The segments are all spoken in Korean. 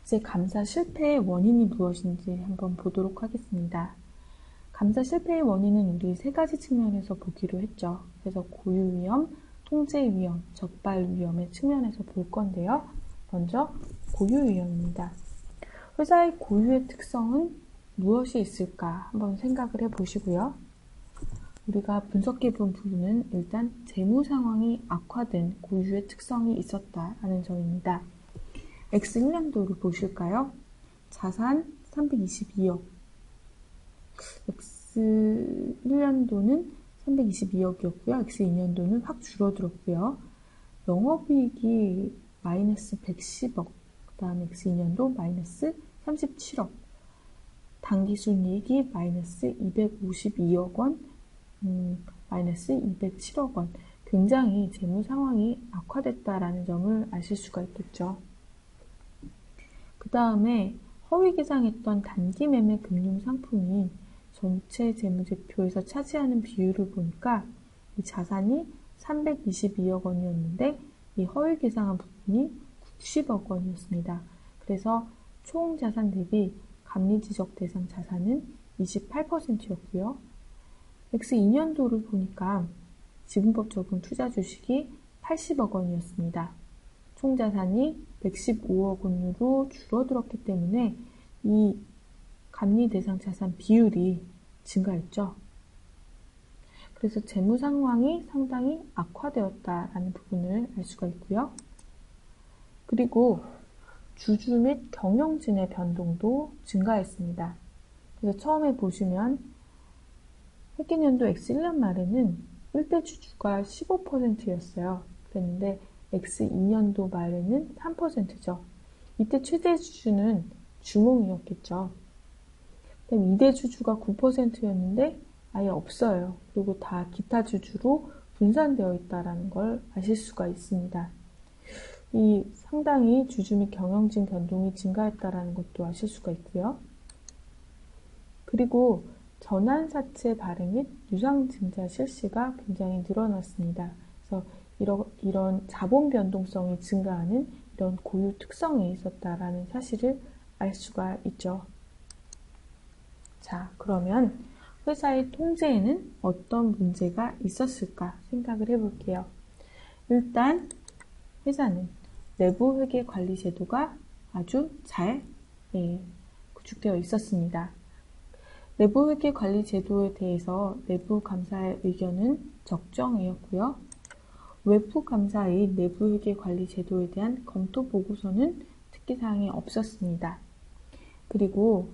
이제 감사 실패의 원인이 무엇인지 한번 보도록 하겠습니다. 감사 실패의 원인은 우리 세 가지 측면에서 보기로 했죠. 그래서 고유 위험, 통제 위험, 적발 위험의 측면에서 볼 건데요. 먼저 고유 위험입니다. 회사의 고유의 특성은 무엇이 있을까 한번 생각을 해보시고요. 우리가 분석해 본 부분은 일단 재무 상황이 악화된 고유의 특성이 있었다라는 점입니다. X1년도를 보실까요? 자산 322억. X1년도는 322억이었고요. X2년도는 확 줄어들었고요. 영업이익이 마이너스 110억. 그 다음에 X2년도 마이너스 37억. 당기순이익이 마이너스 252억 원, 마이너스 207억 원. 굉장히 재무 상황이 악화됐다라는 점을 아실 수가 있겠죠. 그 다음에 허위 계상했던 단기 매매 금융 상품이 전체 재무제표에서 차지하는 비율을 보니까 이 자산이 322억 원이었는데 이 허위 계상한 부분이 90억 원이었습니다. 그래서 총 자산 대비 감리 지적 대상 자산은 28%였고요. X2년도를 보니까 지분법 적용 투자 주식이 80억 원이었습니다. 총 자산이 115억 원으로 줄어들었기 때문에 이 감리 대상 자산 비율이 증가했죠. 그래서 재무 상황이 상당히 악화되었다라는 부분을 알 수가 있고요. 그리고 주주 및 경영진의 변동도 증가했습니다. 그래서 처음에 보시면 회계년도 X1년 말에는 1대 주주가 15%였어요. 그랬는데 X2년도 말에는 3%죠. 이때 최대 주주는 주몽이었겠죠. 그럼 2대 주주가 9%였는데 아예 없어요. 그리고 다 기타 주주로 분산되어 있다는 걸 아실 수가 있습니다. 이 상당히 주주 및 경영진 변동이 증가했다는 것도 아실 수가 있고요. 그리고 전환사채 발행 및 유상증자 실시가 굉장히 늘어났습니다. 그래서 이런 자본 변동성이 증가하는 이런 고유 특성이 있었다라는 사실을 알 수가 있죠. 자, 그러면 회사의 통제에는 어떤 문제가 있었을까 생각을 해볼게요. 일단 회사는 내부 회계 관리 제도가 아주 잘 구축되어 있었습니다. 내부 회계 관리 제도에 대해서 내부 감사의 의견은 적정이었고요. 외부 감사의 내부 회계 관리 제도에 대한 검토 보고서는 특기사항이 없었습니다. 그리고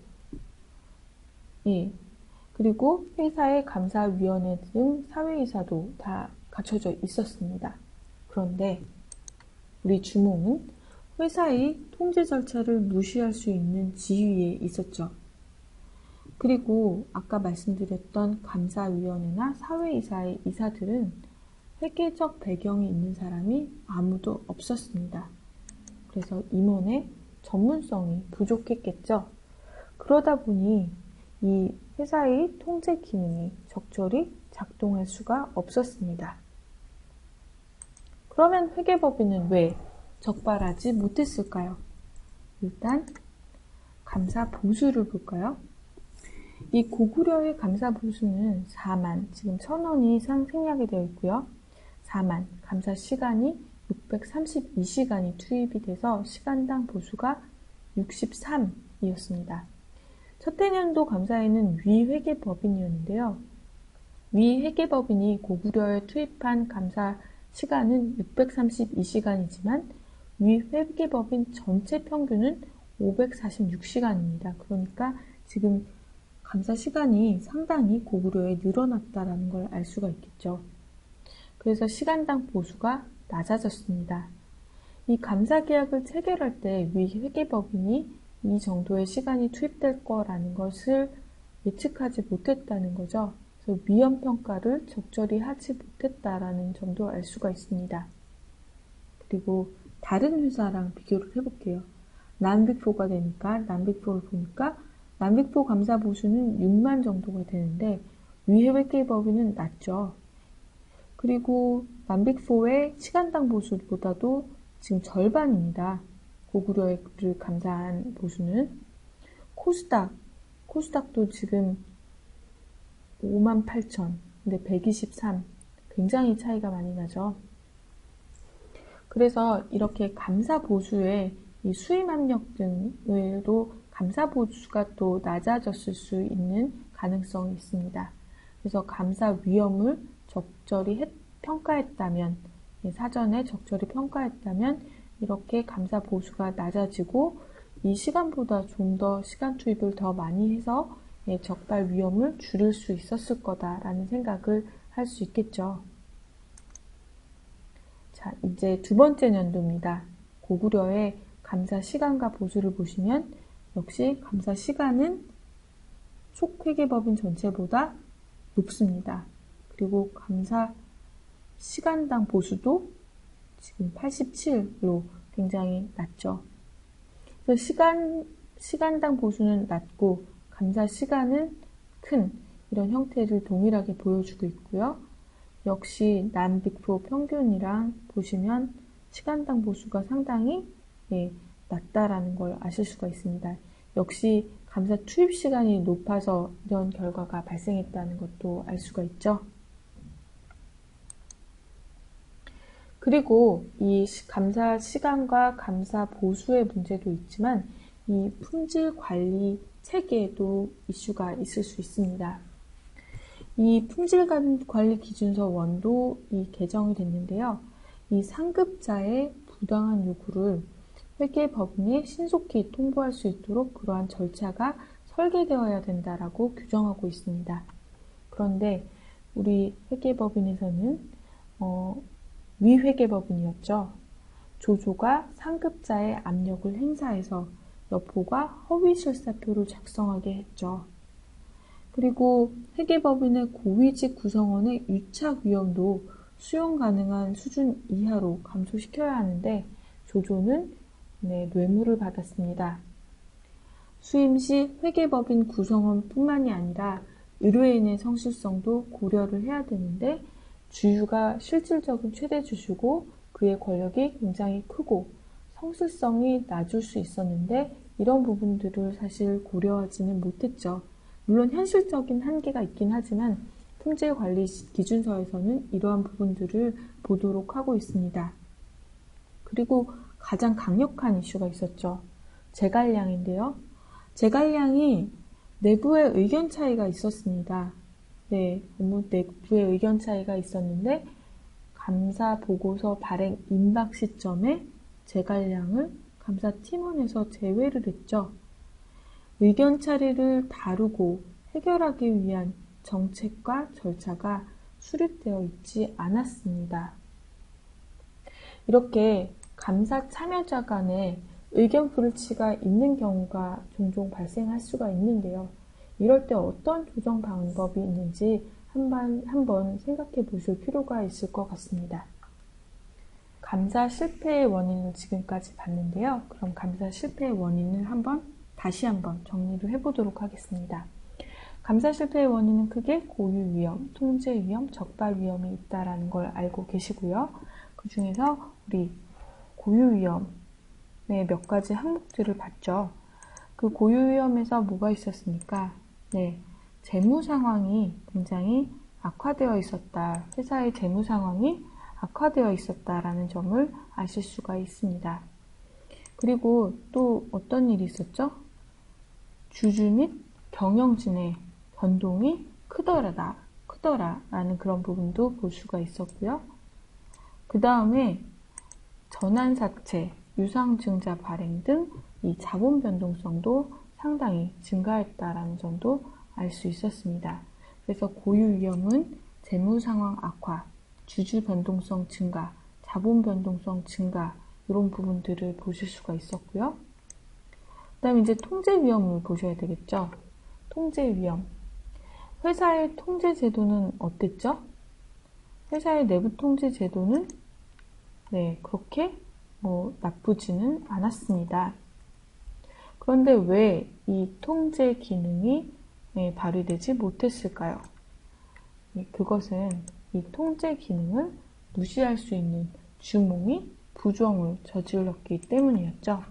회사의 감사위원회 등 사회이사도 다 갖춰져 있었습니다. 그런데 우리 주몽은 회사의 통제 절차를 무시할 수 있는 지위에 있었죠. 그리고 아까 말씀드렸던 감사위원회나 사회이사의 이사들은 회계적 배경이 있는 사람이 아무도 없었습니다. 그래서 임원의 전문성이 부족했겠죠. 그러다 보니 이 회사의 통제 기능이 적절히 작동할 수가 없었습니다. 그러면 회계법인은 왜 적발하지 못했을까요? 일단 감사 보수를 볼까요? 이 고구려의 감사 보수는 4만, 지금 1,000원이 생략이 되어 있고요. 4만, 감사 시간이 632시간이 투입이 돼서 시간당 보수가 63이었습니다. 첫해년도 감사에는 위회계법인이었는데요. 위회계법인이 고구려에 투입한 감사 시간은 632시간이지만 위회계법인 전체 평균은 546시간입니다. 그러니까 지금 감사 시간이 상당히 고구려에 늘어났다는 걸 알 수가 있겠죠. 그래서 시간당 보수가 낮아졌습니다. 이 감사 계약을 체결할 때 위 회계법인이 이 정도의 시간이 투입될 거라는 것을 예측하지 못했다는 거죠. 그래서 위험 평가를 적절히 하지 못했다라는 점도 알 수가 있습니다. 그리고 다른 회사랑 비교를 해볼게요. 남빅4가 되니까 남빅4를 보니까 남빅4 감사 보수는 6만 정도가 되는데 위해 회계법인은 낮죠. 그리고 남빅4의 시간당 보수보다도 지금 절반입니다. 고구려를 감사한 보수는. 코스닥도 지금 58,000, 근데 123, 굉장히 차이가 많이 나죠. 그래서 이렇게 감사 보수의 이 수임 압력 등으로 감사 보수가 또 낮아졌을 수 있는 가능성이 있습니다. 그래서 감사 위험을 적절히 평가했다면, 사전에 적절히 평가했다면 이렇게 감사 보수가 낮아지고 이 시간보다 좀 더 시간 투입을 더 많이 해서 적발 위험을 줄일 수 있었을 거다라는 생각을 할 수 있겠죠. 자, 이제 두 번째 연도입니다. 고구려의 감사 시간과 보수를 보시면 역시 감사 시간은 촉회계법인 전체보다 높습니다. 그리고 감사 시간당 보수도 지금 87로 굉장히 낮죠. 그래서 시간당 보수는 낮고 감사 시간은 큰 이런 형태를 동일하게 보여주고 있고요. 역시 남빅4 평균이랑 보시면 시간당 보수가 상당히 낮다라는 걸 아실 수가 있습니다. 역시 감사 투입 시간이 높아서 이런 결과가 발생했다는 것도 알 수가 있죠. 그리고 이 감사 시간과 감사 보수의 문제도 있지만 이 품질 관리 체계에도 이슈가 있을 수 있습니다. 이 품질 관리 기준서 원도 개정이 됐는데요. 이 상급자의 부당한 요구를 회계법인에 신속히 통보할 수 있도록 그러한 절차가 설계되어야 된다라고 규정하고 있습니다. 그런데 우리 회계법인에서는 위회계법인이었죠. 조조가 상급자의 압력을 행사해서 여포가 허위실사표를 작성하게 했죠. 그리고 회계법인의 고위직 구성원의 유착 위험도 수용 가능한 수준 이하로 감소시켜야 하는데 조조는 뇌물을 받았습니다. 수임 시 회계법인 구성원 뿐만이 아니라 의뢰인의 성실성도 고려를 해야 되는데 주주가 실질적인 최대 주주고 그의 권력이 굉장히 크고 성실성이 낮을 수 있었는데 이런 부분들을 사실 고려하지는 못했죠. 물론 현실적인 한계가 있긴 하지만 품질관리 기준서에서는 이러한 부분들을 보도록 하고 있습니다. 그리고 가장 강력한 이슈가 있었죠. 제갈량인데요. 제갈량이 내부의 의견 차이가 있었습니다. 업무 내부의 의견 차이가 있었는데 감사 보고서 발행 임박 시점에 제갈량을 감사팀원에서 제외를 했죠. 의견 차이를 다루고 해결하기 위한 정책과 절차가 수립되어 있지 않았습니다. 이렇게 감사 참여자 간에 의견 불일치가 있는 경우가 종종 발생할 수가 있는데요. 이럴 때 어떤 조정 방법이 있는지 한번 생각해 보실 필요가 있을 것 같습니다. 감사 실패의 원인을 지금까지 봤는데요. 그럼 감사 실패의 원인을 다시 한번 정리를 해보도록 하겠습니다. 감사 실패의 원인은 크게 고유 위험, 통제 위험, 적발 위험이 있다는 걸 알고 계시고요. 그 중에서 우리 고유 위험의 몇 가지 항목들을 봤죠. 그 고유 위험에서 뭐가 있었습니까? 재무 상황이 굉장히 악화되어 있었다. 회사의 재무 상황이 악화되어 있었다라는 점을 아실 수가 있습니다. 그리고 또 어떤 일이 있었죠? 주주 및 경영진의 변동이 크더라라는 그런 부분도 볼 수가 있었고요. 그 다음에 전환사채, 유상증자 발행 등 이 자본 변동성도 상당히 증가했다라는 점도 알 수 있었습니다. 그래서 고유 위험은 재무 상황 악화, 주주 변동성 증가, 자본 변동성 증가 이런 부분들을 보실 수가 있었고요. 그 다음에 이제 통제 위험을 보셔야 되겠죠. 통제 위험. 회사의 통제 제도는 어땠죠? 회사의 내부 통제 제도는 그렇게 나쁘지는 않았습니다. 그런데 왜 이 통제 기능이 발휘되지 못했을까요? 그것은 이 통제 기능을 무시할 수 있는 주몽이 부정을 저질렀기 때문이었죠.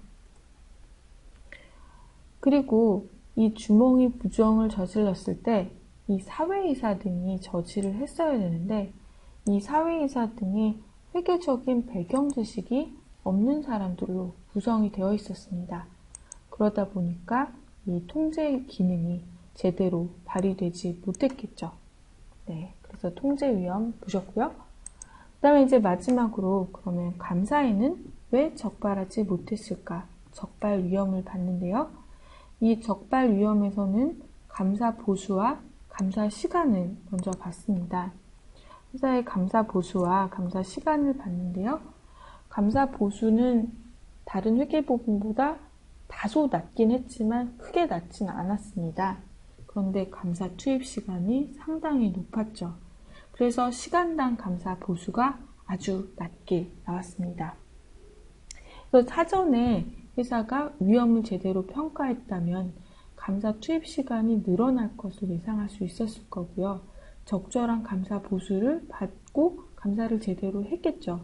그리고 이 주몽이 부정을 저질렀을 때 이 사회이사 등이 저지를 했어야 되는데 이 사회이사 등이 회계적인 배경 지식이 없는 사람들로 구성이 되어 있었습니다. 그러다 보니까 이 통제 기능이 제대로 발휘되지 못했겠죠. 네, 그래서 통제 위험 보셨고요. 그 다음에 이제 마지막으로 그러면 감사에는 왜 적발하지 못했을까? 적발 위험을 봤는데요. 이 적발 위험에서는 감사 보수와 감사 시간을 먼저 봤습니다. 회사의 감사 보수와 감사 시간을 봤는데요. 감사 보수는 다른 회계법인보다 다소 낮긴 했지만 크게 낮지는 않았습니다. 그런데 감사 투입 시간이 상당히 높았죠. 그래서 시간당 감사 보수가 아주 낮게 나왔습니다. 그래서 사전에 회사가 위험을 제대로 평가했다면 감사 투입 시간이 늘어날 것을 예상할 수 있었을 거고요. 적절한 감사 보수를 받고 감사를 제대로 했겠죠.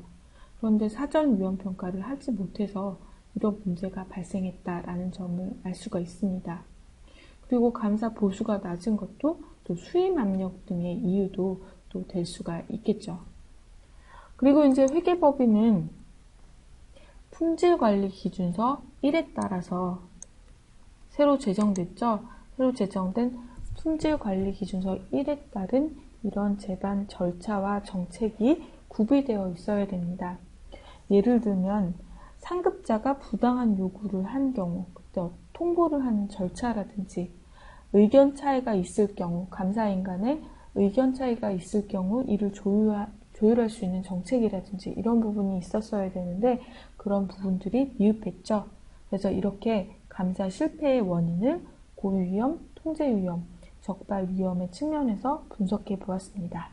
그런데 사전 위험 평가를 하지 못해서 이런 문제가 발생했다라는 점을 알 수가 있습니다. 그리고 감사 보수가 낮은 것도 또 수임 압력 등의 이유도 또 될 수가 있겠죠. 그리고 이제 회계법인은 품질관리기준서 1에 따라서 새로 제정됐죠. 새로 제정된 품질관리기준서 1에 따른 이런 제반 절차와 정책이 구비되어 있어야 됩니다. 예를 들면 상급자가 부당한 요구를 한 경우, 그때 통보를 하는 절차라든지 의견 차이가 있을 경우, 감사인 간에 의견 차이가 있을 경우 이를 조율할 수 있는 정책이라든지 이런 부분이 있었어야 되는데 그런 부분들이 미흡했죠. 그래서 이렇게 감사 실패의 원인을 고유위험, 통제위험, 적발위험의 측면에서 분석해 보았습니다.